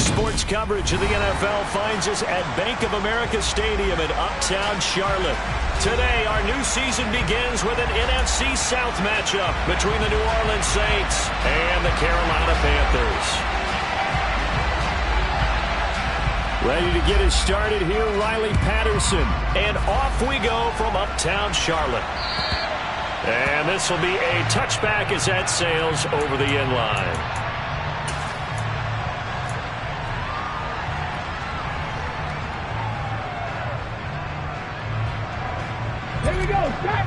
Sports coverage of the NFL finds us at Bank of America Stadium in Uptown Charlotte. Today, our new season begins with an NFC South matchup between the New Orleans Saints and the Carolina Panthers. Ready to get us started here, Riley Patterson. And off we go from Uptown Charlotte. And this will be a touchback as that sails over the end line. Here we go, set!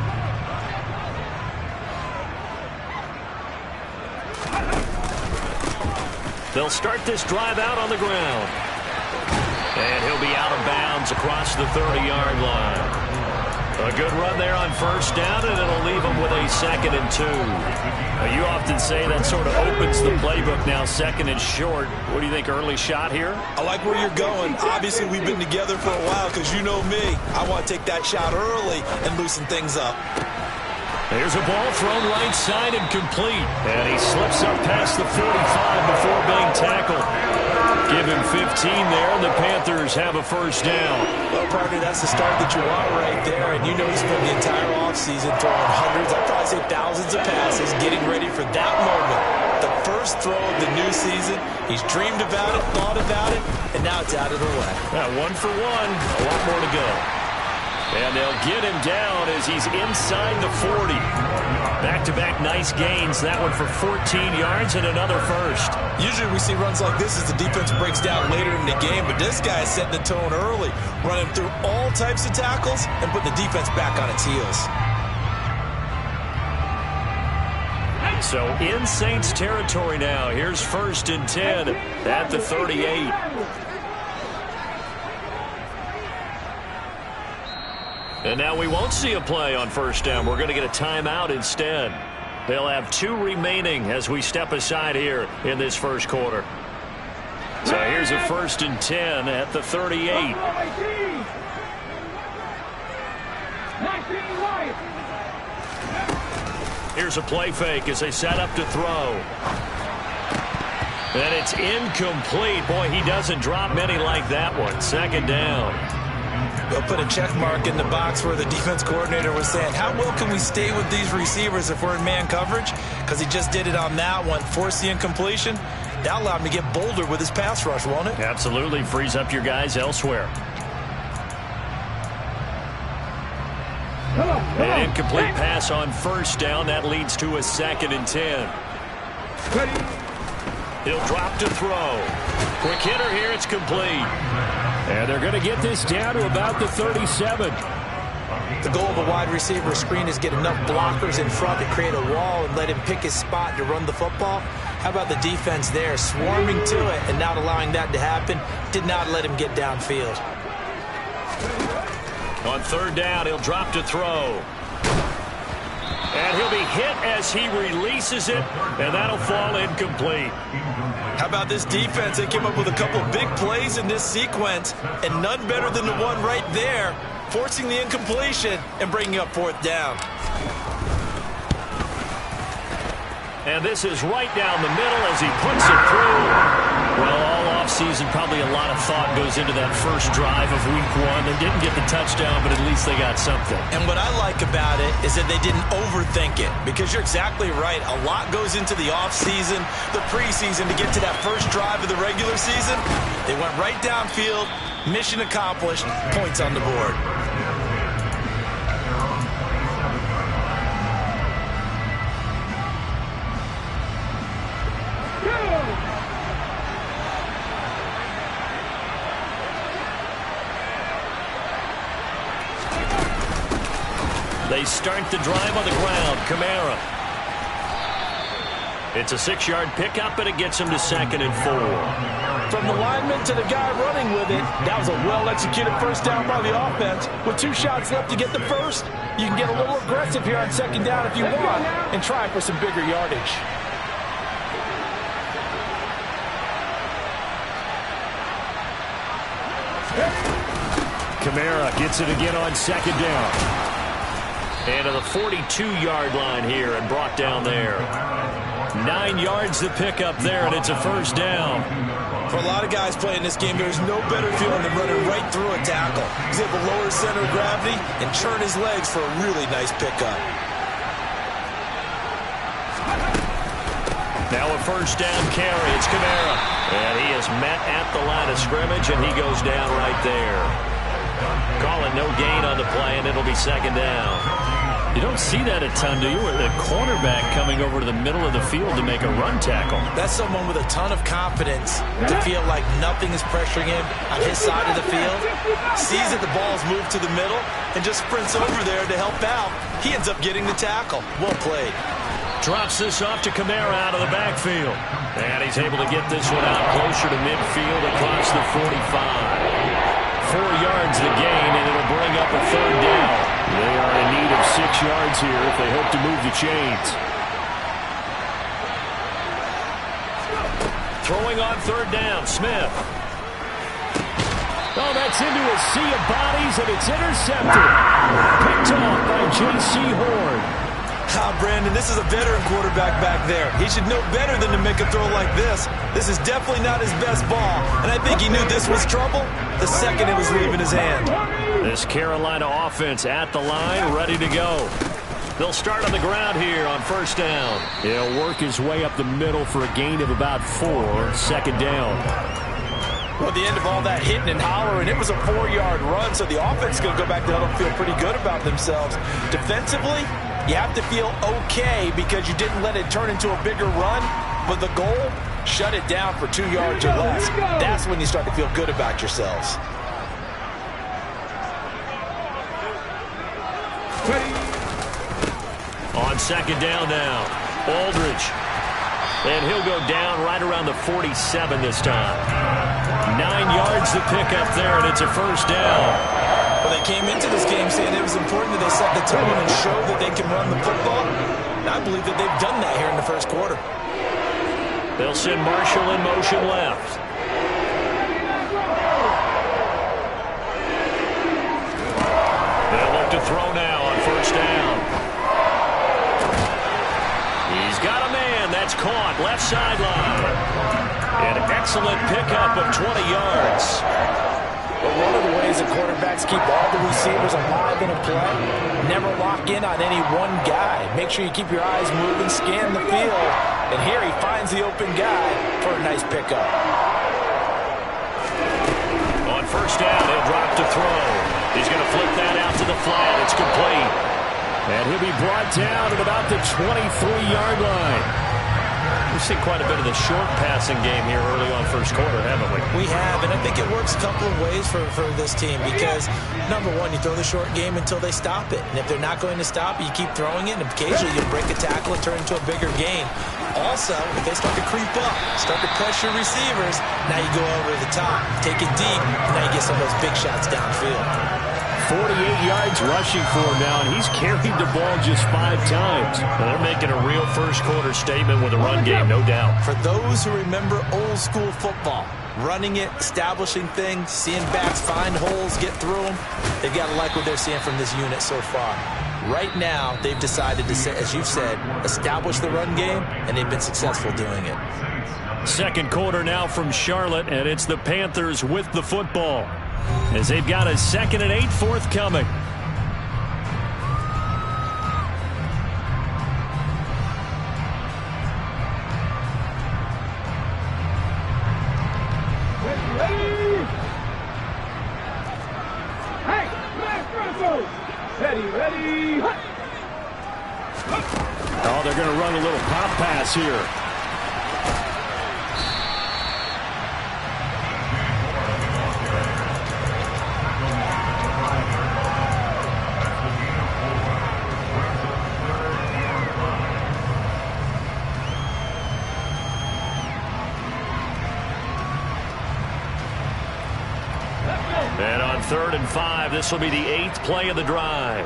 They'll start this drive out on the ground. And he'll be out of bounds across the 30-yard line. A good run there on first down, and it'll leave them with a 2nd and 2. You often say that sort of opens the playbook now, 2nd and short. What do you think, early shot here? I like where you're going. Obviously, we've been together for a while because you know me. I want to take that shot early and loosen things up. Here's a ball thrown right side and complete. And he slips up past the 45 before being tackled. Give him 15 there, and the Panthers have a first down. Well, partner, that's the start that you want right there. And you know he's spent the entire offseason throwing hundreds, I'd probably say thousands of passes, getting ready for that moment. The first throw of the new season. He's dreamed about it, thought about it, and now it's out of the way. Yeah, 1 for 1, a lot more to go. And they'll get him down as he's inside the 40. Back-to-back nice gains. That one for 14 yards and another first. Usually we see runs like this as the defense breaks down later in the game, but this guy is setting the tone early, running through all types of tackles and putting the defense back on its heels. So in Saints territory now. Here's 1st and 10 at the 38. And now we won't see a play on first down. We're going to get a timeout instead. They'll have 2 remaining as we step aside here in this first quarter. So here's a 1st and 10 at the 38. Here's a play fake as they set up to throw. And it's incomplete. Boy, he doesn't drop many like that one. 2nd down. They'll put a check mark in the box where the defense coordinator was saying, how well can we stay with these receivers if we're in man coverage? Because he just did it on that one, forced the incompletion. That allowed him to get bolder with his pass rush, won't it? Absolutely. Frees up your guys elsewhere. An incomplete pass on first down. That leads to a 2nd and 10. He'll drop to throw. Quick hitter here. It's complete. And they're going to get this down to about the 37. The goal of a wide receiver screen is get enough blockers in front to create a wall and let him pick his spot to run the football. How about the defense there, swarming to it and not allowing that to happen? Did not let him get downfield. On 3rd down, he'll drop to throw. And he'll be hit as he releases it, and that'll fall incomplete. How about this defense? They came up with a couple of big plays in this sequence, and none better than the one right there, forcing the incompletion and bringing up 4th down. And this is right down the middle as he puts it through. Well, all offseason, probably a lot of thought goes into that first drive of week 1. They didn't get the touchdown, but at least they got something. And what I like about it is that they didn't overthink it, because you're exactly right. A lot goes into the offseason, the preseason, to get to that first drive of the regular season. They went right downfield, mission accomplished, points on the board. They start the drive on the ground. Kamara. It's a 6-yard pickup, and it gets him to 2nd and 4. From the lineman to the guy running with it, that was a well-executed first down by the offense. With 2 shots left to get the first, you can get a little aggressive here on 2nd down if you want and try for some bigger yardage. Kamara gets it again on 2nd down. And to the 42-yard line here and brought down there. 9 yards to pick up there, and it's a first down. For a lot of guys playing this game, there's no better feeling than running right through a tackle. He's able to lower his center of gravity and churn his legs for a really nice pickup. Now a first down carry. It's Kamara. And he is met at the line of scrimmage, and he goes down right there. Call it no gain on the play, and it'll be second down. You don't see that a ton, do you? With a cornerback coming over to the middle of the field to make a run tackle. That's someone with a ton of confidence to feel like nothing is pressuring him on his side of the field. Sees that the ball's moved to the middle and just sprints over there to help out. He ends up getting the tackle. Well played. Drops this off to Kamara out of the backfield. And he's able to get this one out closer to midfield across the 45. 4 yards the gain, and it'll bring up a third down. They are in need of 6 yards here if they hope to move the chains. Throwing on third down, Smith. Oh, that's into a sea of bodies, and it's intercepted. Picked off by J.C. Horn. Brandon, this is a veteran quarterback back there. He should know better than to make a throw like this. This is definitely not his best ball, and I think he knew this was trouble the second it was leaving his hand. This Carolina offense at the line, ready to go. They'll start on the ground here on first down. He'll work his way up the middle for a gain of about 4, second down. Well, at the end of all that hitting and hollering, it was a 4-yard run, so the offense is going to go back there and feel pretty good about themselves. Defensively, you have to feel okay because you didn't let it turn into a bigger run, but the goal, shut it down for 2 yards or less. That's when you start to feel good about yourselves. On second down now, Aldridge. And he'll go down right around the 47 this time. 9 yards to pick up there, and it's a first down. Well, they came into this game saying it was important that they set the tone and show that they can run the football. And I believe that they've done that here in the first quarter. They'll send Marshall in motion left. They'll look to throw now on first down. He's got a man. That's caught. Left sideline. An excellent pickup of 20 yards. But one of the ways that quarterbacks keep all the receivers alive in a play, never lock in on any one guy. Make sure you keep your eyes moving, scan the field. And here he finds the open guy for a nice pickup. On first down, he'll drop to throw. He's going to flip that out to the flat. It's complete. And he'll be brought down at about the 23-yard line. We've seen quite a bit of the short passing game here early on first quarter, haven't we? We have, and I think it works a couple of ways for this team because, number one, you throw the short game until they stop it. And if they're not going to stop it, you keep throwing it, and occasionally you'll break a tackle and turn into a bigger gain. Also, if they start to creep up, start to pressure receivers, now you go over the top, take it deep, and now you get some of those big shots downfield. 48 yards rushing for him now, and he's carried the ball just 5 times. Well, they're making a real first-quarter statement with a run game, no doubt. For those who remember old-school football, running it, establishing things, seeing backs find holes, get through them, they've got to like what they're seeing from this unit so far. Right now, they've decided to, as you've said, establish the run game, and they've been successful doing it. Second quarter now from Charlotte, and it's the Panthers with the football, as they've got a 2nd and 8 forthcoming. Oh, they're going to run a little pop pass here. And on 3rd and 5, this will be the 8th play of the drive.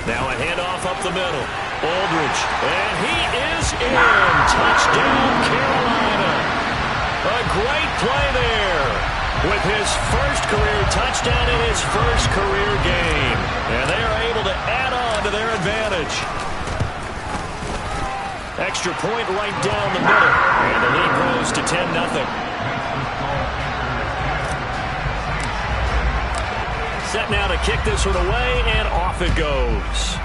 Now a handoff up the middle. Aldridge, and he is in. Touchdown, Carolina. A great play there with his first career touchdown in his first career game. And they are able to add on to their advantage. Extra point right down the middle. And the lead grows to 10-0. Set now to kick this one away, and off it goes.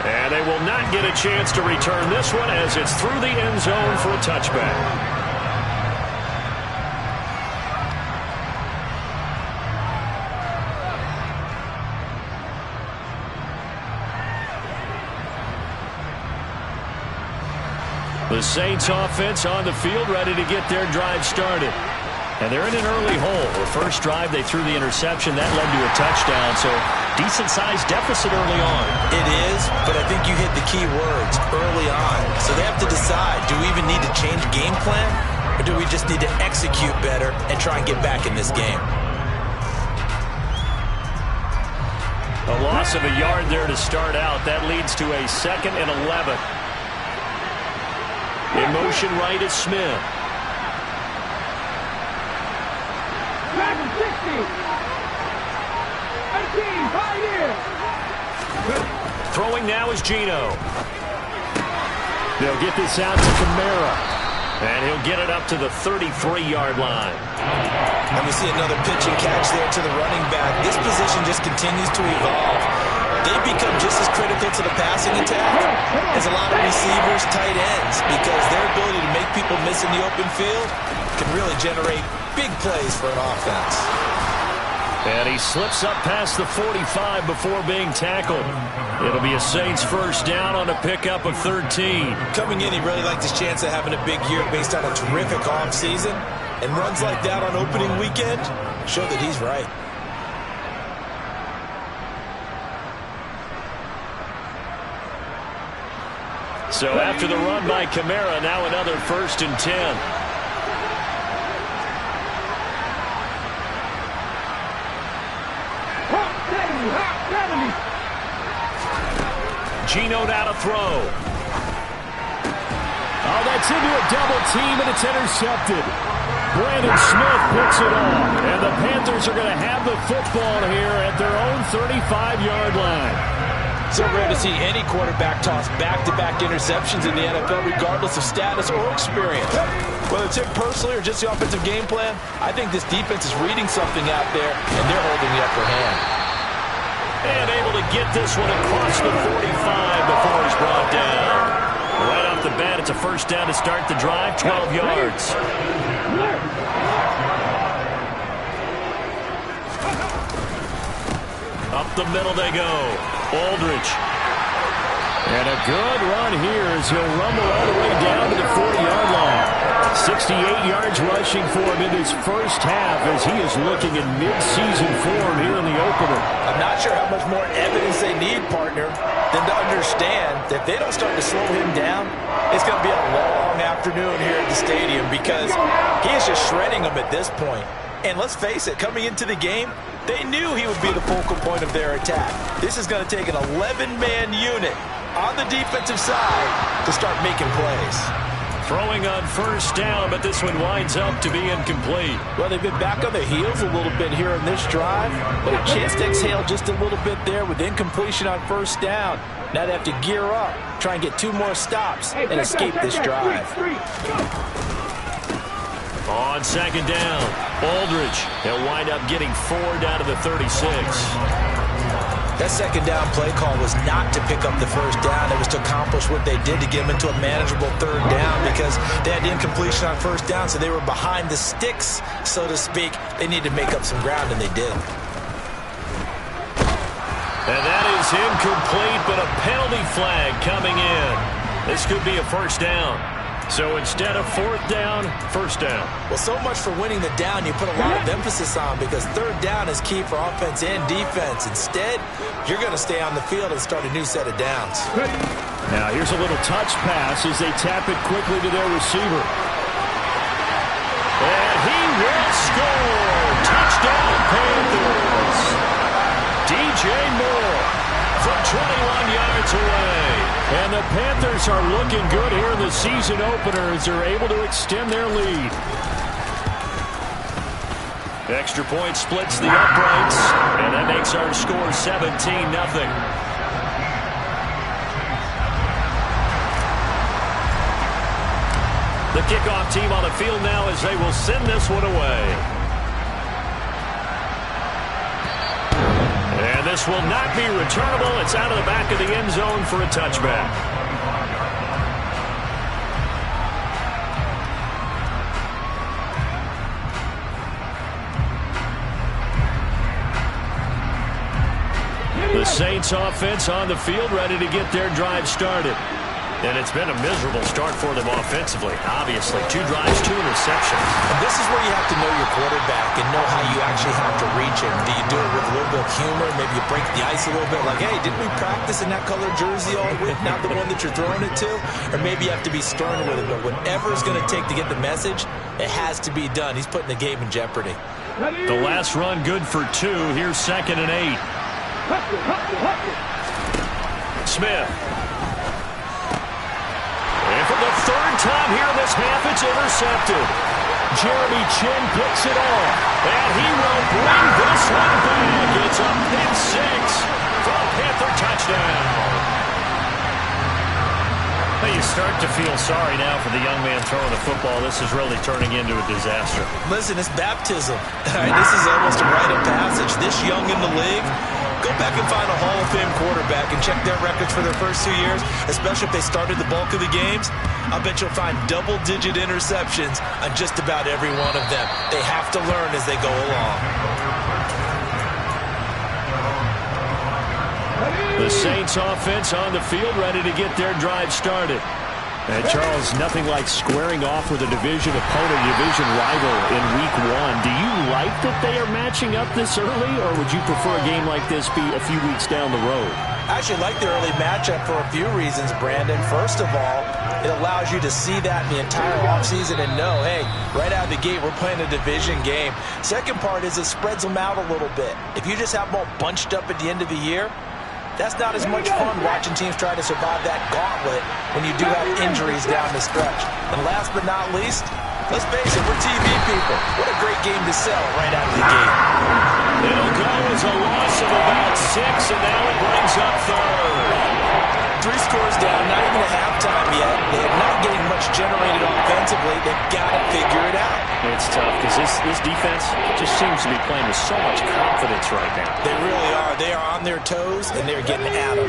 And they will not get a chance to return this one as it's through the end zone for a touchback. The Saints offense on the field, ready to get their drive started. And they're in an early hole. The first drive, they threw the interception. That led to a touchdown, so decent-sized deficit early on. It is, but I think you hit the key words, early on. So they have to decide, do we even need to change game plan, or do we just need to execute better and try and get back in this game? A loss of a yard there to start out. That leads to a 2nd and 11. In motion right is Smith. Throwing now is Geno. They'll get this out to Kamara. And he'll get it up to the 33-yard line. And we see another pitch and catch there to the running back. This position just continues to evolve. They've become just as critical to the passing attack as a lot of receivers, tight ends, because their ability to make people miss in the open field can really generate big plays for an offense. And he slips up past the 45 before being tackled. It'll be a Saints first down on a pickup of 13. Coming in, he really liked his chance of having a big year based on a terrific offseason. And runs like that on opening weekend show that he's right. So after the run by Kamara, now another 1st and 10. Geno now to throw. Oh, that's into a double team, and it's intercepted. Brandon Smith picks it off, and the Panthers are going to have the football here at their own 35-yard line. So rare to see any quarterback toss back-to-back interceptions in the NFL, regardless of status or experience. Whether it's him personally or just the offensive game plan, I think this defense is reading something out there, and they're holding the upper hand. And able to get this one across the 45 before he's brought down. Right off the bat, it's a first down to start the drive, 12 yards. Up the middle they go. Aldridge. And a good run here as he'll rumble all the way down to the 40-yard line. 68 yards rushing for him in his first half as he is looking in mid-season form here in the opener. I'm not sure how much more evidence they need, partner, than to understand that if they don't start to slow him down, it's going to be a long afternoon here at the stadium because he is just shredding them at this point. And let's face it, coming into the game, they knew he would be the focal point of their attack. This is going to take an 11-man unit on the defensive side to start making plays. Throwing on first down, but this one winds up to be incomplete. Well, they've been back on their heels a little bit here in this drive, but a chance to exhale just a little bit there with incompletion on first down. Now they have to gear up, try and get 2 more stops, and escape this drive. On second down, Aldridge. He'll wind up getting 4 down to the 36. That second down play call was not to pick up the first down. It was to accomplish what they did to get them into a manageable third down because they had the incompletion on first down, so they were behind the sticks, so to speak. They needed to make up some ground, and they did. And that is incomplete, but a penalty flag coming in. This could be a first down. So instead of 4th down, first down. Well, so much for winning the down you put a lot of emphasis on because third down is key for offense and defense. Instead, you're going to stay on the field and start a new set of downs. Now here's a little touch pass as they tap it quickly to their receiver. And he will score. Touchdown, Panthers. DJ Moore from 21 yards away. And the Panthers are looking good here in the season opener as they're able to extend their lead. Extra point splits the uprights, and that makes our score 17-0. The kickoff team on the field now as they will send this one away. And this will not be returnable. It's out of the back of the end zone for a touchback. The Saints offense on the field, ready to get their drive started. And it's been a miserable start for them offensively. Obviously, 2 drives, 2 interceptions. And this is where you have to know your quarterback and know how you actually have to reach him. Do you do it with a little bit of humor? Maybe you break the ice a little bit like, hey, didn't we practice in that colored jersey all week, not the one that you're throwing it to? Or maybe you have to be stern with it. But whatever it's going to take to get the message, it has to be done. He's putting the game in jeopardy. The last run good for 2. Here's 2nd and 8. Smith. And for the 3rd time here in this half, it's intercepted. Jeremy Chin picks it off. And he will bring this one back. It's a pick 6 for a Panther touchdown. Well, you start to feel sorry now for the young man throwing the football. This is really turning into a disaster. Listen, it's baptism. This is almost a rite of passage. This young in the league, go back and find a Hall of Fame quarterback and check their records for their first 2 years, especially if they started the bulk of the games. I bet you'll find double-digit interceptions on just about every one of them. They have to learn as they go along. The Saints offense on the field, ready to get their drive started. And Charles, nothing like squaring off with a division opponent, division rival in week 1. Do you like that they are matching up this early, or would you prefer a game like this be a few weeks down the road? I actually like the early matchup for a few reasons, Brandon. First of all, it allows you to see that in the entire offseason and know, hey, right out of the gate, we're playing a division game. Second part is it spreads them out a little bit. If you just have them all bunched up at the end of the year, that's not as much fun watching teams try to survive that gauntlet when you do have injuries down the stretch. And last but not least, let's face it, we're TV people. What a great game to sell right out of the gate. It'll go as a loss of about 6, and now it brings up 3rd. 3 scores down, not even at halftime yet. They're not getting much generated offensively. They've got to figure it out. It's tough because this defense just seems to be playing with so much confidence right now. They really are. They are on their toes, and they're getting at them.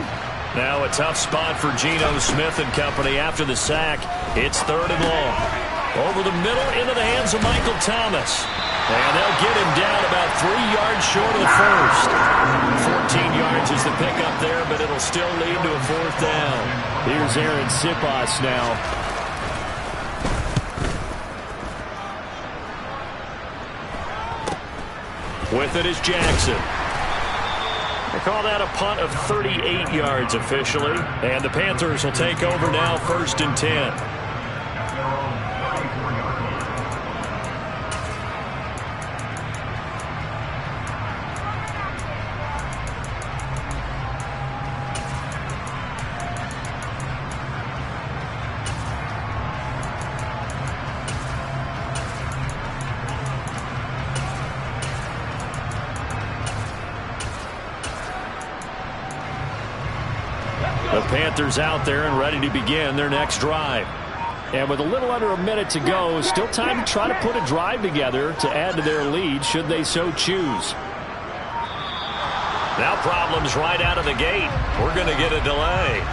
Now a tough spot for Geno Smith and company after the sack. It's 3rd and long. Over the middle into the hands of Michael Thomas. And they'll get him down about 3 yards short of the first. 14 yards is the pickup there, but it'll still lead to a 4th down. Here's Aaron Sipas now. With it is Jackson. They call that a punt of 38 yards officially. And the Panthers will take over now, 1st and 10. The Panthers out there and ready to begin their next drive. And with a little under a minute to go, still time to try to put a drive together to add to their lead should they so choose. Now problems right out of the gate. We're going to get a delay.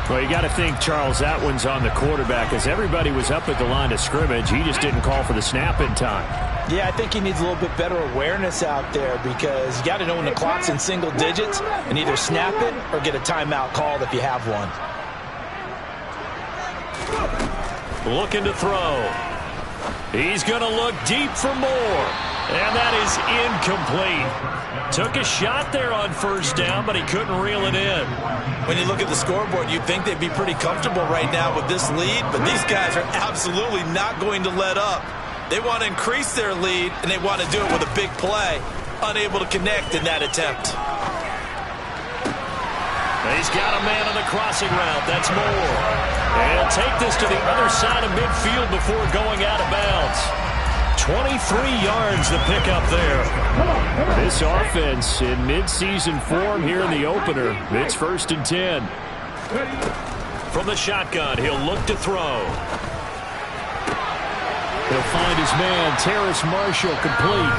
Well, you got to think, Charles, that one's on the quarterback. As everybody was up at the line of scrimmage, he just didn't call for the snap in time. Yeah, I think he needs a little bit better awareness out there because you got to know when the clock's in single digits and either snap it or get a timeout called if you have one. Looking to throw. He's going to look deep for more. And that is incomplete. Took a shot there on 1st down, but he couldn't reel it in. When you look at the scoreboard, you'd think they'd be pretty comfortable right now with this lead, but these guys are absolutely not going to let up. They want to increase their lead, and they want to do it with a big play. Unable to connect in that attempt. He's got a man on the crossing route. That's Moore. And he'll take this to the other side of midfield before going out of bounds. 23 yards the pickup there. This offense in midseason form here in the opener. It's 1st and 10. From the shotgun, he'll look to throw. He'll find his man, Terrace Marshall, complete.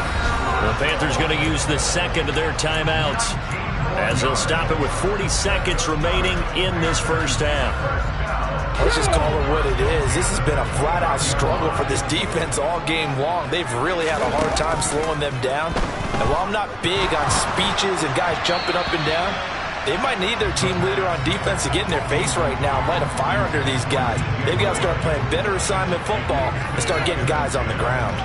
The Panthers going to use the second of their timeouts as they'll stop it with 40 seconds remaining in this first half. Let's just call it what it is. This has been a flat-out struggle for this defense all game long. They've really had a hard time slowing them down. And while I'm not big on speeches and guys jumping up and down, they might need their team leader on defense to get in their face right now and light a fire under these guys. They've got to start playing better assignment football and start getting guys on the ground.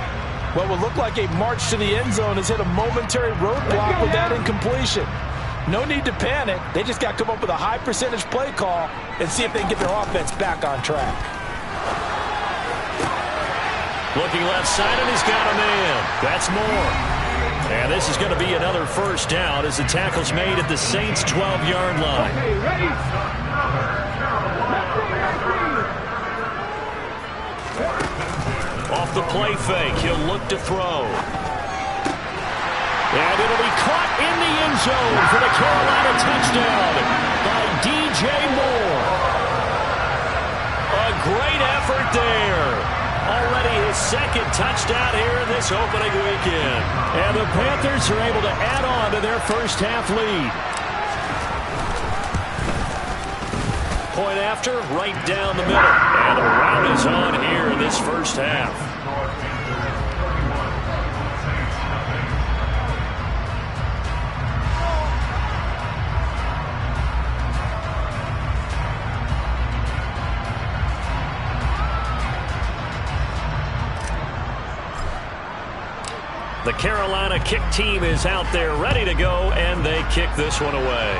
What would look like a march to the end zone has hit a momentary roadblock with that incompletion. No need to panic. They just got to come up with a high percentage play call and see if they can get their offense back on track. Looking left side, and he's got a man. That's more. And this is going to be another first down as the tackle's made at the Saints' 12-yard line. Okay, ready? Off the play fake, he'll look to throw. And it'll be caught in the end zone for the Carolina touchdown by DJ Moore. A great effort there. Already his second touchdown here in this opening weekend. And the Panthers are able to add on to their first half lead. Point after, right down the middle. And the rout is on here in this first half. The Carolina kick team is out there ready to go, and they kick this one away.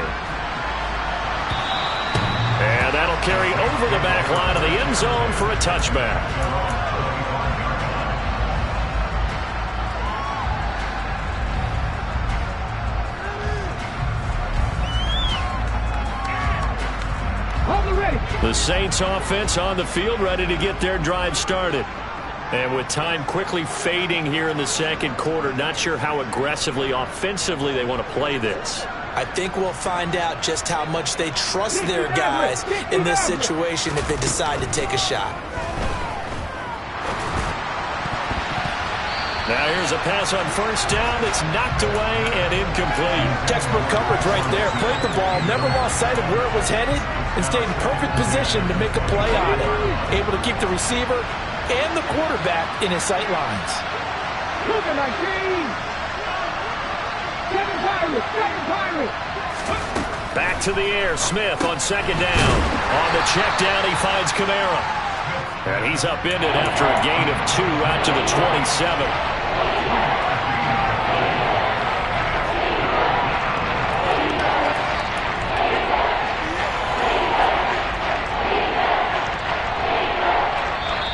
And that'll carry over the back line of the end zone for a touchback. The Saints offense on the field ready to get their drive started. And with time quickly fading here in the second quarter, not sure how aggressively, offensively they want to play this. I think we'll find out just how much they trust their guys in this situation if they decide to take a shot. Now here's a pass on first down. It's knocked away and incomplete. Textbook coverage right there. Played the ball, never lost sight of where it was headed, and stayed in perfect position to make a play on it. Able to keep the receiver and the quarterback in his sight lines. Back to the air. Smith on second down. On the check down, he finds Kamara. And he's upended after a gain of 2 out to the 27.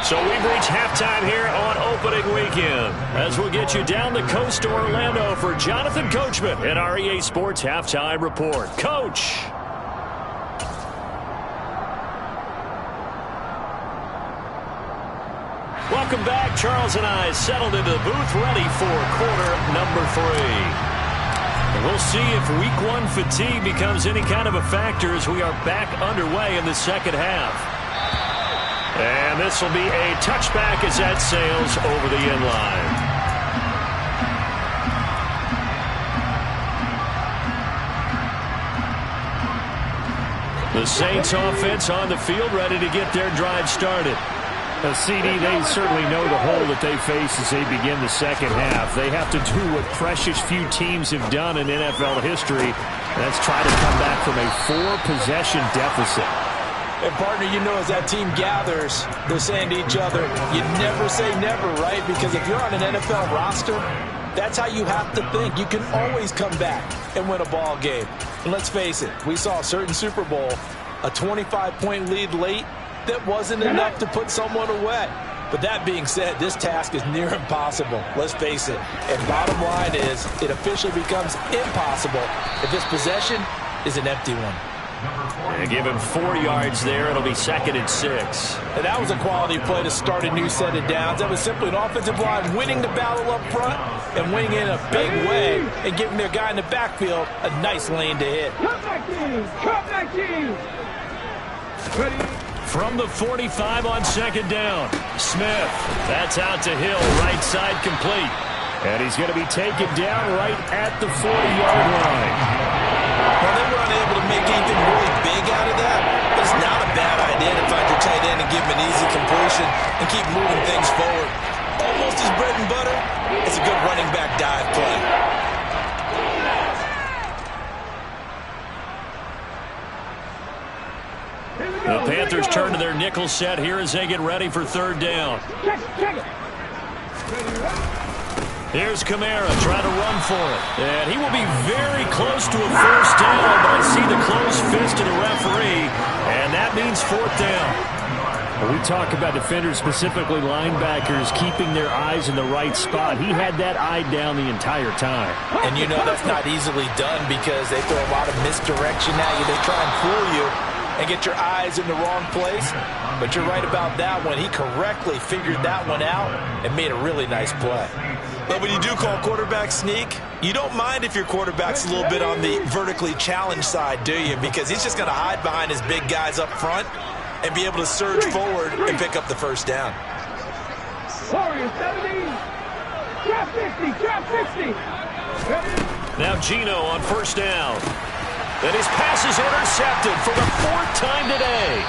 So we've reached halftime here on opening weekend as we'll get you down the coast to Orlando for Jonathan Coachman in our EA Sports Halftime Report. Coach. Welcome back. Charles and I settled into the booth ready for quarter number 3. And we'll see if week 1 fatigue becomes any kind of a factor as we are back underway in the second half. And this will be a touchback as that sails over the end line. The Saints offense on the field ready to get their drive started. CD, they certainly know the hole that they face as they begin the second half. They have to do what precious few teams have done in NFL history. That's try to come back from a 4-possession deficit. And, partner, you know, as that team gathers, they're saying to each other, you never say never, right? Because if you're on an NFL roster, that's how you have to think. You can always come back and win a ball game. And let's face it, we saw a certain Super Bowl, a 25-point lead late that wasn't enough to put someone away. But that being said, this task is near impossible. Let's face it. And bottom line is, it officially becomes impossible if this possession is an empty one. And give him 4 yards there. It'll be 2nd and 6. And that was a quality play to start a new set of downs. That was simply an offensive line winning the battle up front and winning in a big way and giving their guy in the backfield a nice lane to hit. Come back, team! Come back, team! Ready? From the 45 on second down. Smith, that's out to Hill, right side complete. And he's going to be taken down right at the 40-yard line. Well, they were unable to make anything really big out of that. But it's not a bad idea to find your tight end and give him an easy completion and keep moving things forward. Almost his bread and butter. It's a good running back dive play. The Panthers turn to their nickel set here as they get ready for third down. Here's Kamara trying to run for it. And he will be very close to a first down, but I see the closed fist of the referee, and that means fourth down. We talk about defenders, specifically linebackers, keeping their eyes in the right spot. He had that eye down the entire time. And you know that's not easily done because they throw a lot of misdirection at you. They try and fool you and get your eyes in the wrong place. But you're right about that one. He correctly figured that one out and made a really nice play. But when you do call quarterback sneak, you don't mind if your quarterback's a little bit on the vertically challenged side, do you? Because he's just going to hide behind his big guys up front and be able to surge forward and pick up the first down. Warriors 70, trap 50, trap 50. Now Gino on first down. And his pass is intercepted for the fourth time today.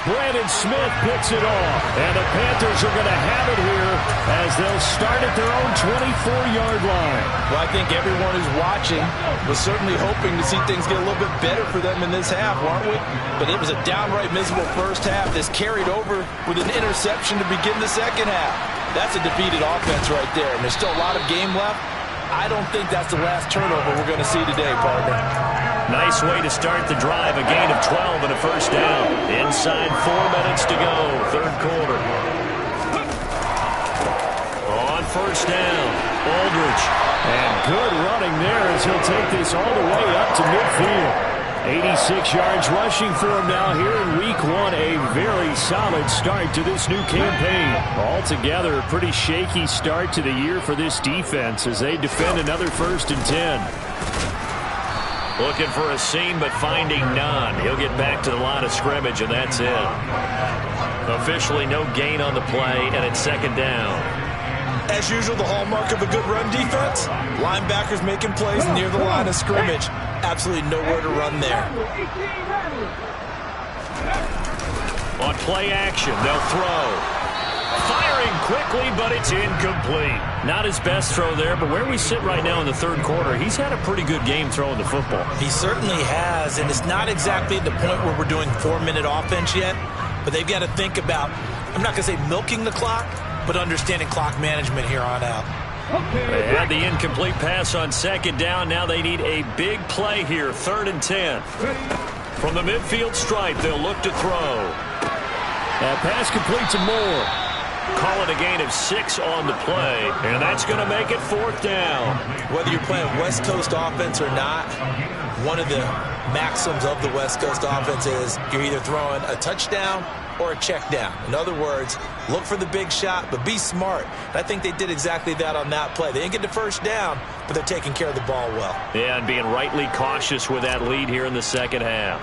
Brandon Smith picks it off. And the Panthers are going to have it here as they'll start at their own 24-yard line. Well, I think everyone who's watching was certainly hoping to see things get a little bit better for them in this half, weren't we? But it was a downright miserable first half that's carried over with an interception to begin the second half. That's a defeated offense right there, and there's still a lot of game left. I don't think that's the last turnover we're going to see today, partner. Nice way to start the drive. A gain of 12 and a first down. Inside 4 minutes to go. Third quarter. On first down, Aldridge. And good running there as he'll take this all the way up to midfield. 86 yards rushing for him now here in week 1. A very solid start to this new campaign. Altogether, a pretty shaky start to the year for this defense as they defend another 1st and 10. Looking for a seam, but finding none. He'll get back to the line of scrimmage, and that's it. Officially no gain on the play, and it's second down. As usual, the hallmark of a good run defense, linebackers making plays near the line of scrimmage. Absolutely nowhere to run there. On play action, they'll throw. Firing quickly, but it's incomplete. Not his best throw there, but where we sit right now in the third quarter, he's had a pretty good game throwing the football. He certainly has, and it's not exactly at the point where we're doing 4-minute offense yet, but they've got to think about, I'm not going to say milking the clock, but understanding clock management here on out. They had the incomplete pass on second down. Now they need a big play here, 3rd and 10. From the midfield stripe, they'll look to throw. That pass complete to Moore. Call it a gain of 6 on the play, and that's going to make it 4th down. Whether you're playing West Coast offense or not, one of the maxims of the West Coast offense is you're either throwing a touchdown or a check down. In other words, look for the big shot, but be smart. And I think they did exactly that on that play. They didn't get the first down, but they're taking care of the ball well. Yeah, and being rightly cautious with that lead here in the second half.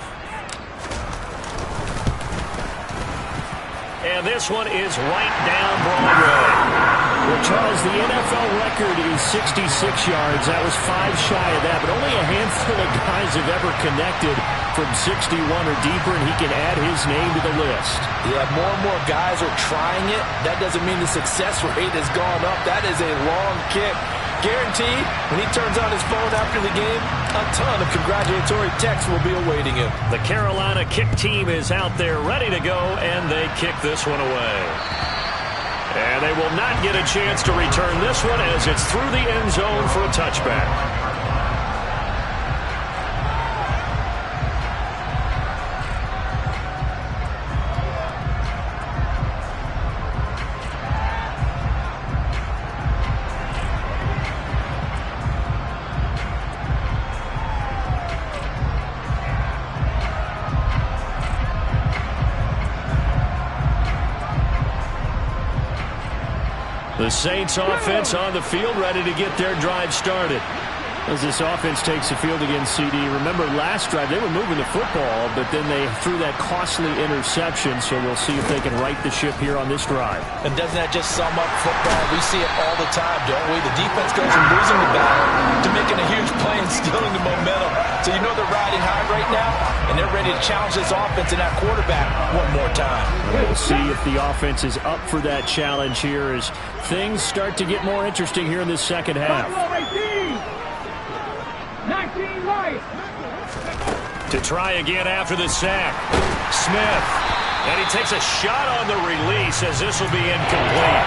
And this one is right down Broadway. Well, Charles, the NFL record is 66 yards. That was 5 shy of that, but only a handful of guys have ever connected from 61 or deeper, and he can add his name to the list. Yeah, more and more guys are trying it. That doesn't mean the success rate has gone up. That is a long kick. Guaranteed, when he turns on his phone after the game, a ton of congratulatory texts will be awaiting him. The Carolina kick team is out there ready to go, and they kick this one away. And they will not get a chance to return this one as it's through the end zone for a touchback. The Saints offense on the field ready to get their drive started. As this offense takes the field against CD, remember last drive they were moving the football, but then they threw that costly interception, so we'll see if they can right the ship here on this drive. And doesn't that just sum up football? We see it all the time, don't we? The defense goes from losing the battle to making a huge play and stealing the momentum. So you know they're riding high right now, and they're ready to challenge this offense and that quarterback one more time. We'll see if the offense is up for that challenge here as things start to get more interesting here in this second half. 19 right. To try again after the sack. Smith. And he takes a shot on the release as this will be incomplete.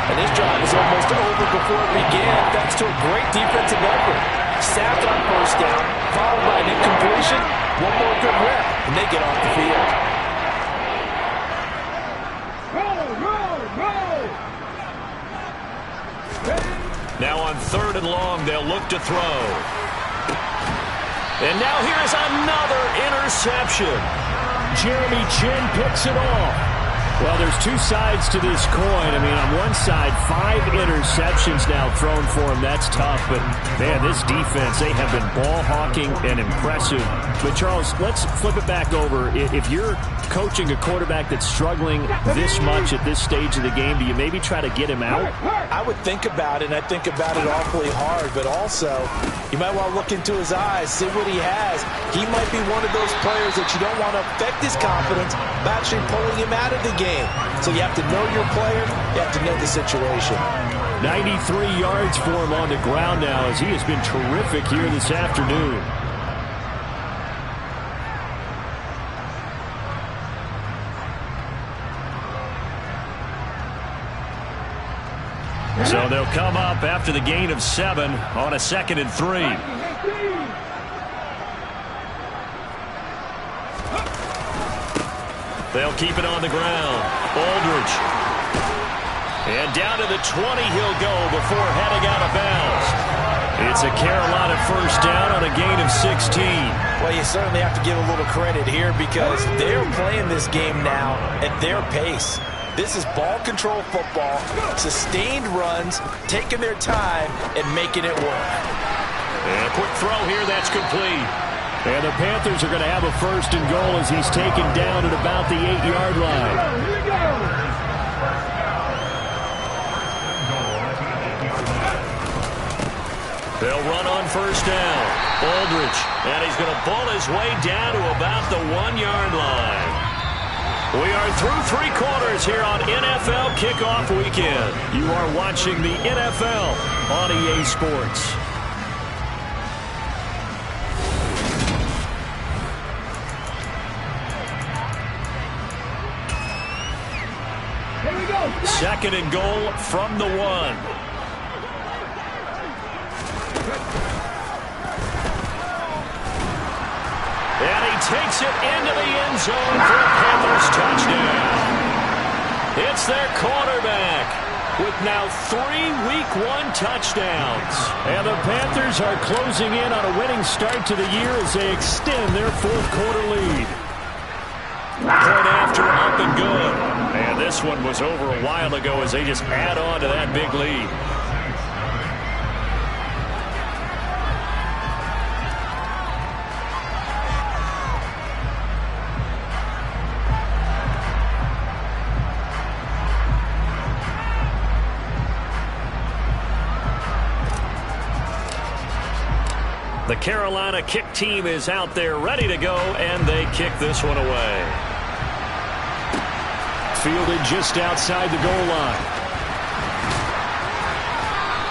And this drive is almost over before it began thanks to a great defensive effort. Sacked on first down, followed by an incompletion. One more good rep, and they get off the field. Now on 3rd and long, they'll look to throw. And now here's another interception. Jeremy Chin picks it off. Well, there's two sides to this coin. I mean, on one side, 5 interceptions now thrown for him. That's tough. But, man, this defense, they have been ball hawking and impressive. But, Charles, let's flip it back over. If you're coaching a quarterback that's struggling this much at this stage of the game, do you maybe try to get him out? I would think about it, and I think about it awfully hard. But also, you might want to look into his eyes, see what he has. He might be one of those players that you don't want to affect his confidence by actually pulling him out of the game. So you have to know your player, you have to know the situation. 93 yards for him on the ground now as he has been terrific here this afternoon. So they'll come up after the gain of 7 on a 2nd and 3. They'll keep it on the ground. Aldridge. And down to the 20 he'll go before heading out of bounds. It's a Carolina first down on a gain of 16. Well, you certainly have to give a little credit here because they're playing this game now at their pace. This is ball control football, sustained runs, taking their time, and making it work. And a quick throw here, that's complete. And the Panthers are going to have a 1st and goal as he's taken down at about the 8-yard line. Here we go. They'll run on first down. Aldridge, and he's going to ball his way down to about the 1-yard line. We are through 3 quarters here on NFL Kickoff Weekend. You are watching the NFL on EA Sports. Here we go. 2nd and goal from the 1. And he takes it into the end zone for a Panthers touchdown. It's their quarterback with now 3 Week 1 touchdowns. And the Panthers are closing in on a winning start to the year as they extend their 4th quarter lead. Point after, up and good. And this one was over a while ago as they just add on to that big lead. The Carolina kick team is out there ready to go, and they kick this one away. Fielded just outside the goal line.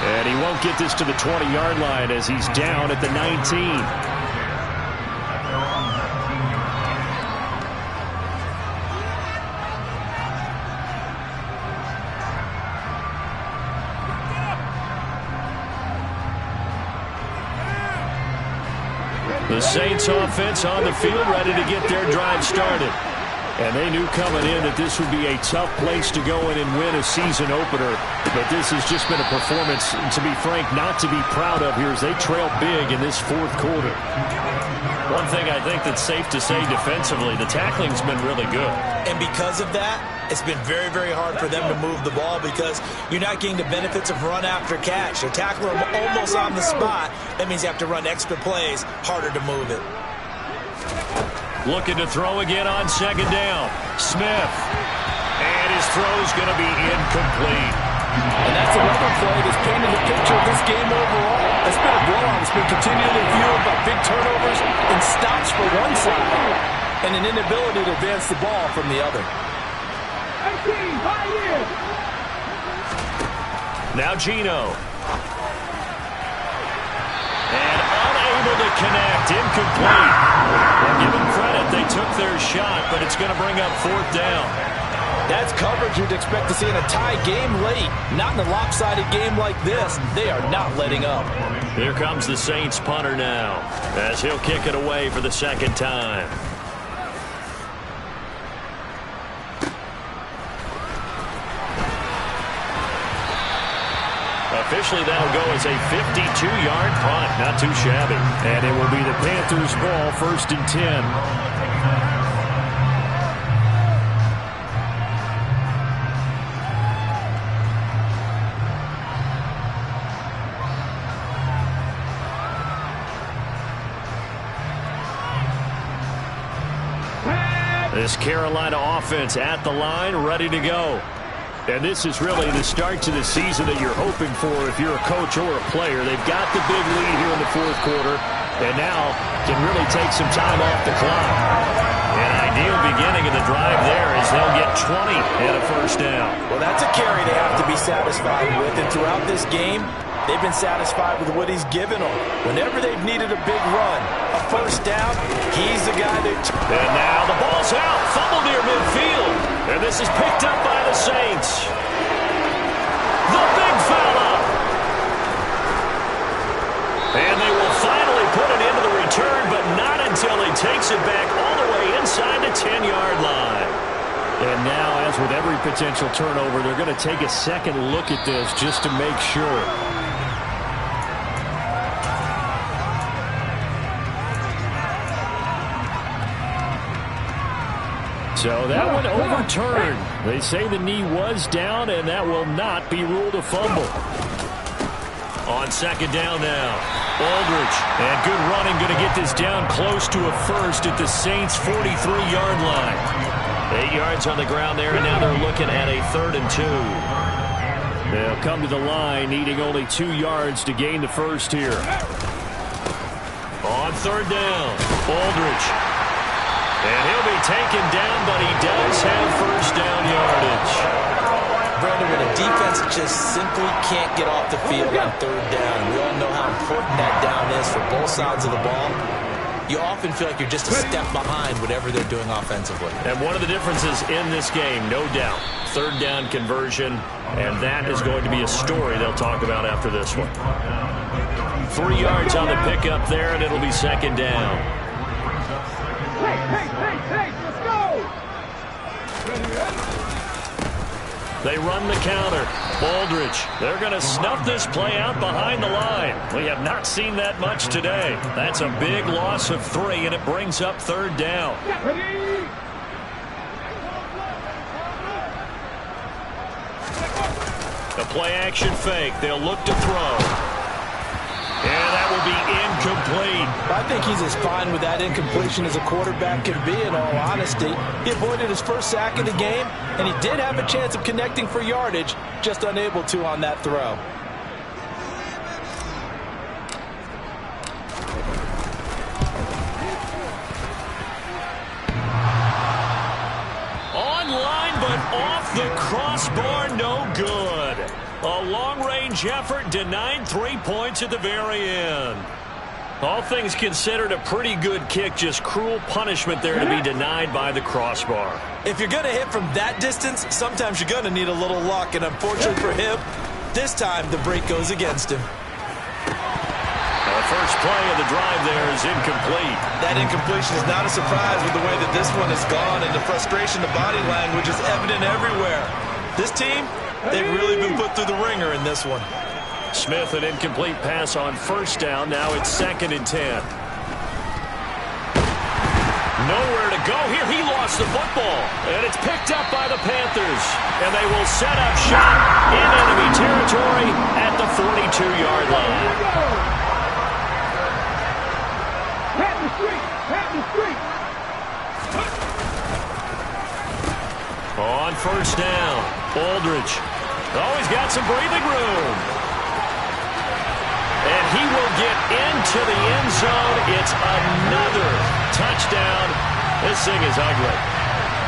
And he won't get this to the 20-yard line as he's down at the 19. The Saints offense on the field ready to get their drive started. And they knew coming in that this would be a tough place to go in and win a season opener. But this has just been a performance, to be frank, not to be proud of here as they trail big in this 4th quarter. One thing I think that's safe to say defensively, the tackling's been really good. And because of that, it's been very, very hard for them to move the ball because you're not getting the benefits of run after catch. They're tackling them almost on the spot. That means you have to run extra plays, harder to move it. Looking to throw again on second down. Smith. And his throw's going to be incomplete. And that's another play that's painted the picture of this game overall. It's been a blowout. It's been continually fueled by big turnovers and stops for one side and an inability to advance the ball from the other. 18, 5 years. Now Geno. And unable to connect. Incomplete. Well, give them credit. They took their shot, but it's going to bring up fourth down. That's coverage you'd expect to see in a tie game late. Not in a lopsided game like this. They are not letting up. Here comes the Saints punter now, as he'll kick it away for the second time. Officially, that'll go as a 52-yard punt. Not too shabby. And it will be the Panthers' ball, 1st and 10. This Carolina offense at the line, ready to go. And this is really the start to the season that you're hoping for if you're a coach or a player. They've got the big lead here in the fourth quarter, and now can really take some time off the clock. An ideal beginning of the drive there as they'll get 20 and a first down. Well, that's a carry they have to be satisfied with, and throughout this game, they've been satisfied with what he's given them. Whenever they've needed a big run, a first down, he's the guy they... And now the ball's out, fumble near midfield. And this is picked up by the Saints. The big fella. And they will finally put it into the return, but not until he takes it back all the way inside the 10-yard line. And now, as with every potential turnover, they're going to take a second look at this just to make sure. So that one overturned. They say the knee was down, and that will not be ruled a fumble. On second down now, Aldridge. And good running, going to get this down close to a first at the Saints' 43-yard line. 8 yards on the ground there, and now they're looking at a 3rd and 2. They'll come to the line, needing only 2 yards to gain the first here. On third down, Aldridge. And he'll be taken down, but he does have first down yardage. Brandon, when a defense just simply can't get off the field on third down, we all know how important that down is for both sides of the ball. You often feel like you're just a step behind whatever they're doing offensively. And one of the differences in this game, no doubt, third down conversion, and that is going to be a story they'll talk about after this one. 3 yards on the pickup there, and it'll be second down. Hey, let's go! They run the counter. Aldridge, they're going to snuff this play out behind the line. We have not seen that much today. That's a big loss of 3, and it brings up third down. A play-action fake. They'll look to throw. And that will be incomplete. I think he's as fine with that incompletion as a quarterback can be, in all honesty. He avoided his first sack of the game, and he did have a chance of connecting for yardage, just unable to on that throw. Online, but off the crossbar, no good. A long-range effort denied 3 points at the very end. All things considered, a pretty good kick, just cruel punishment there to be denied by the crossbar. If you're going to hit from that distance, sometimes you're going to need a little luck, and unfortunately for him, this time the break goes against him. The first play of the drive there is incomplete. That incompletion is not a surprise with the way that this one has gone, and the frustration, the body language is evident everywhere. This team, they've really been put through the ringer in this one. Smith, an incomplete pass on first down. Now it's 2nd and 10. Nowhere to go here. He lost the football. And it's picked up by the Panthers. And they will set up shop in enemy territory at the 42-yard line. Pat the street. Pat the street. On first down, Aldridge. Oh, he's got some breathing room. And he will get into the end zone. It's another touchdown. This thing is ugly.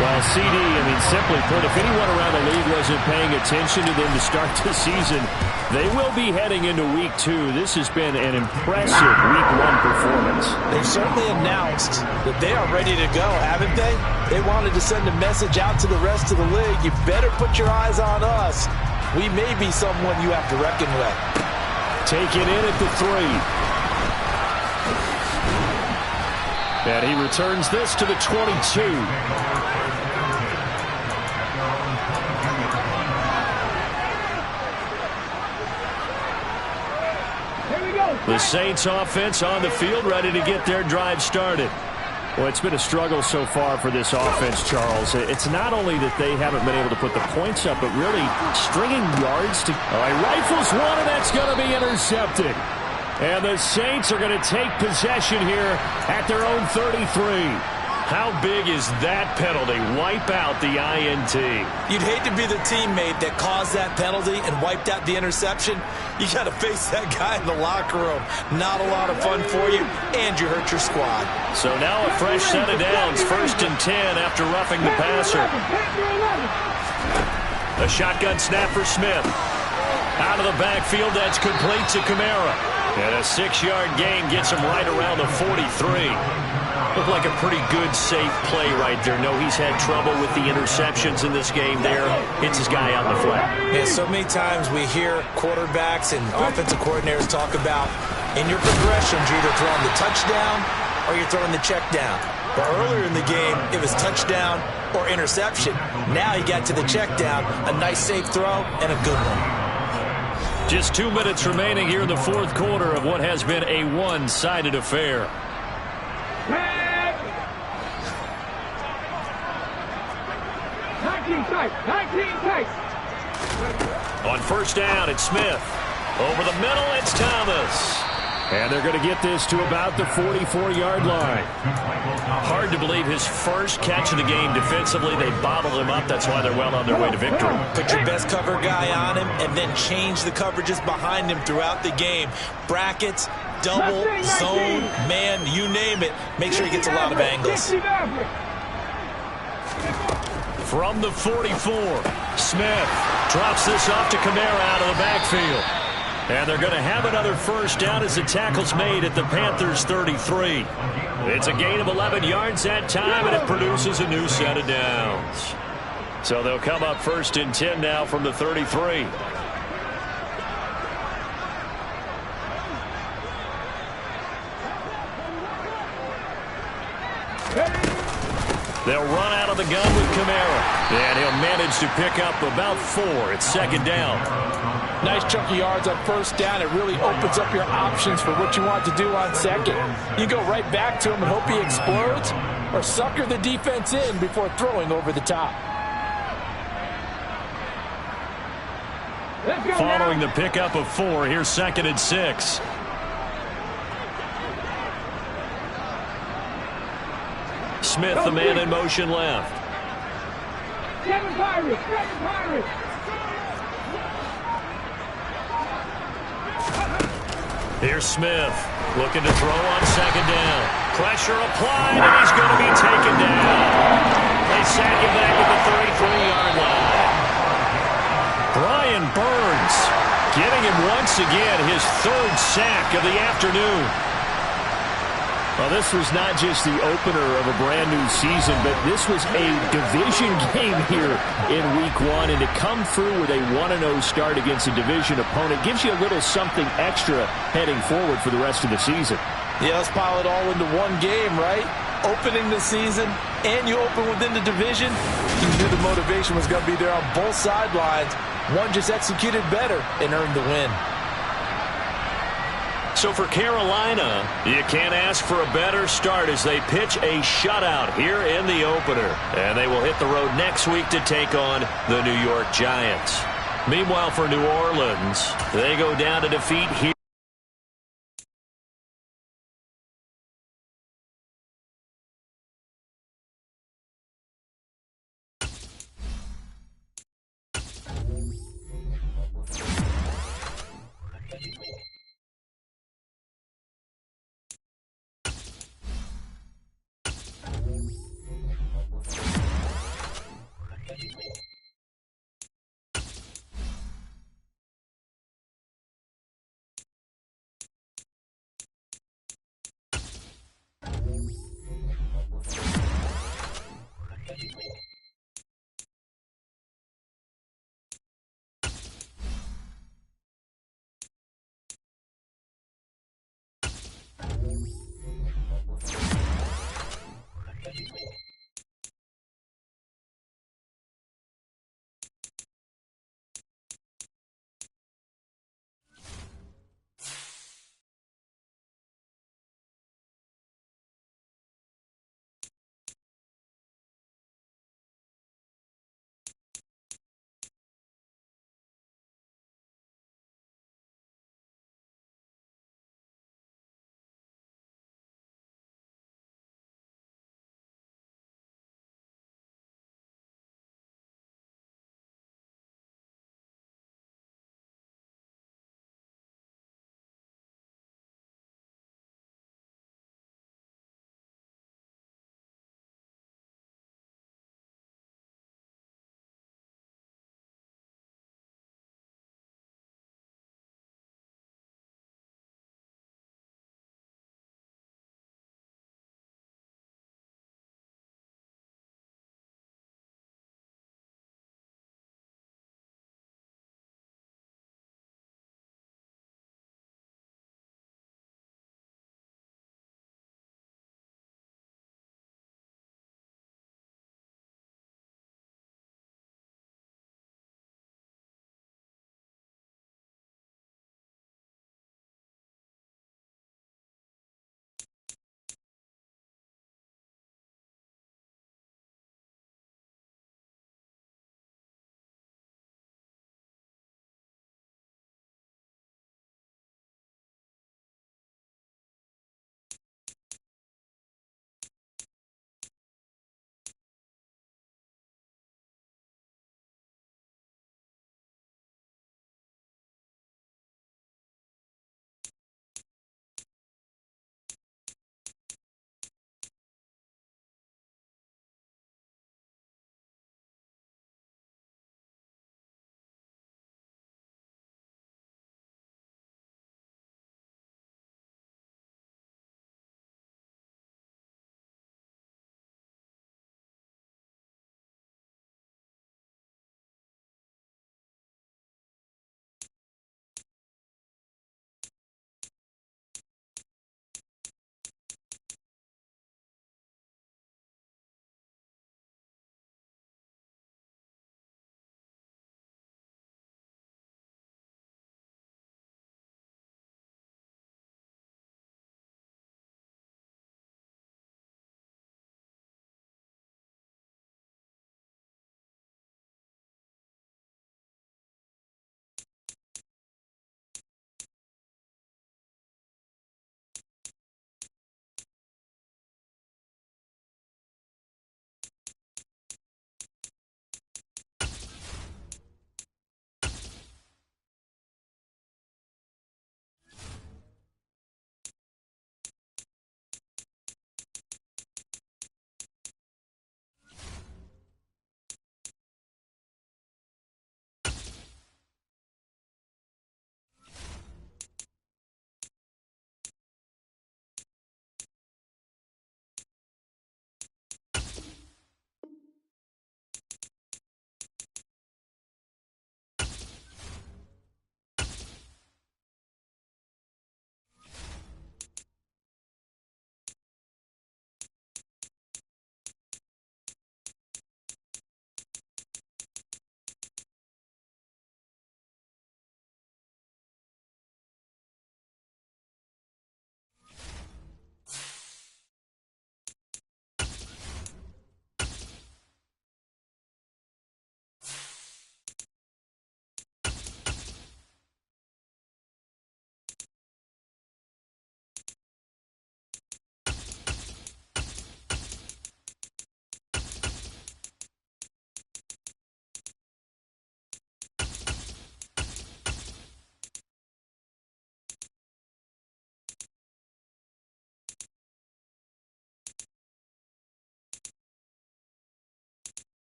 Well, CD, simply put, if anyone around the league wasn't paying attention to them to start the season, they will be heading into Week 2. This has been an impressive Week 1 performance. They've certainly announced that they are ready to go, haven't they? They wanted to send a message out to the rest of the league. You better put your eyes on us. We may be someone you have to reckon with. Taken in at the 3. And he returns this to the 22. The Saints offense on the field, ready to get their drive started. Well, it's been a struggle so far for this offense, Charles. It's not only that they haven't been able to put the points up, but really stringing yards to... All right, rifles one, and that's going to be intercepted. And the Saints are going to take possession here at their own 33. How big is that penalty? Wipe out the INT. You'd hate to be the teammate that caused that penalty and wiped out the interception. You got to face that guy in the locker room. Not a lot of fun for you, and you hurt your squad. So now a fresh set of downs, 1st and 10 after roughing the passer. A shotgun snap for Smith. Out of the backfield, that's complete to Kamara. And a 6-yard gain gets him right around the 43. Looked like a pretty good, safe play right there. No, he's had trouble with the interceptions in this game there. Hits his guy out in the flat. Yeah, so many times we hear quarterbacks and offensive coordinators talk about, in your progressions, you're either throwing the touchdown or you're throwing the check down. But earlier in the game, it was touchdown or interception. Now he got to the check down, a nice safe throw, and a good one. Just 2 minutes remaining here in the 4th quarter of what has been a one-sided affair. 19 tight. On first down, it's Smith. Over the middle, it's Thomas. And they're going to get this to about the 44-yard line. Hard to believe his first catch of the game defensively. They bottled him up. That's why they're well on their way to victory. Put your best cover guy on him and then change the coverages behind him throughout the game. Brackets, double, zone, man, you name it. Make sure he gets a lot of angles. From the 44, Smith drops this off to Kamara out of the backfield. And they're going to have another first down as the tackle's made at the Panthers' 33. It's a gain of 11 yards that time, and it produces a new set of downs. So they'll come up 1st and 10 now from the 33. They'll run out of the gun with Kamara. And he'll manage to pick up about 4. It's 2nd down. Nice chunk of yards on first down. It really opens up your options for what you want to do on 2nd. You go right back to him and hope he explodes, or sucker the defense in before throwing over the top. Following the pickup of 4, here's 2nd and 6. Smith, the man in motion left. Seven Pirates. Here's Smith, looking to throw on 2nd down. Pressure applied, and he's going to be taken down. They sack him back at the 33-yard line. Brian Burns getting him once again, his 3rd sack of the afternoon. Well, this was not just the opener of a brand-new season, but this was a division game here in Week 1. And to come through with a 1-0 start against a division opponent gives you a little something extra heading forward for the rest of the season. Yeah, let's pile it all into one game, right? Opening the season, and you open within the division. You knew the motivation was going to be there on both sidelines. One just executed better and earned the win. So for Carolina, you can't ask for a better start as they pitch a shutout here in the opener. And they will hit the road next week to take on the New York Giants. Meanwhile, for New Orleans, they go down to defeat here.